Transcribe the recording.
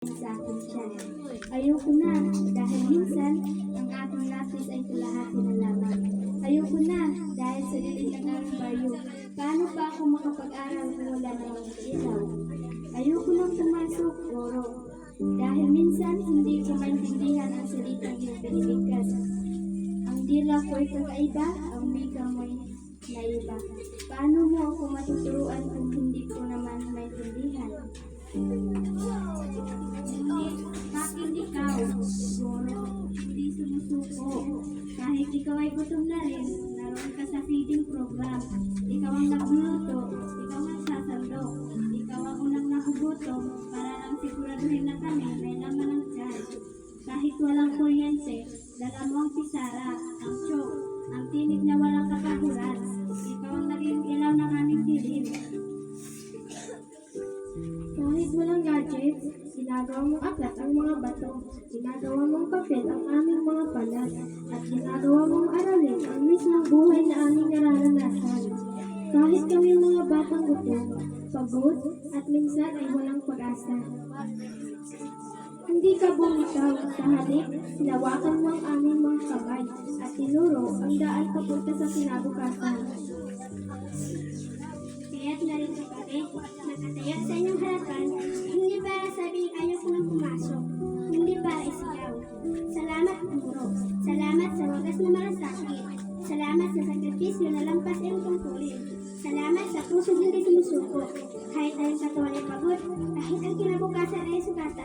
sa aking tiyan. Ayoko na, dahil minsan, ang aking lapis ay kalahati na lamang. Ayoko na, dahil sa dilim ng aming bayo, paano pa ako makapag-aral kung wala namang ilaw? Ayoko nang pumasok, Oro, dahil minsan hindi ko maintindihan ang salitang iyong pinibigkas. Ang dila ko'y kakaiba, ang wika mo'y naiba. Paano mo ako matuturuan kung hindi ko naman maintindihan? Bakit ikaw, Goro, hindi sumusuko? Kahit ikaw ay gutom na rin, naroon ka sa feeding program. Ikaw ang nagluluto, ikaw ang sasandok, ikaw ang unang nakugutom para lang siguraduhin na kami may laman ng tiyan. Kahit walang kuryente, dala mo ang pisara, ang chok, ang tinig na walang kapahuran. Ikaw ang naging ilaw ng aming dilim. Kahit walang gadgets, ginagawa mong aklat ang mga bato, ginagawa mong papel ang aming mga palat, at ginagawa mong aralin ang mismong buhay na aming nararanasan. Kahit kami mga batang gutom, pagod, at minsan ay walang pag-asa. Hindi ka bumitaw, sa halip, hinawakan mo ang aming mga kamay, at tinuro ang daan papunta sa kinabukasan. Kaya't narito kami, nakatayo sa inyong harapan, hindi para sabihin ayaw ko nang pumasok, hindi para isigaw. Salamat, Guro. Salamat sa wagas na malasakit. Salamat sa sakripisyo na lampas iyong tungkulin. Salamat sa pusong hindi sumusuko. Kahit ang katawan ay pagod, kahit ang kinabukasan ay sukatan.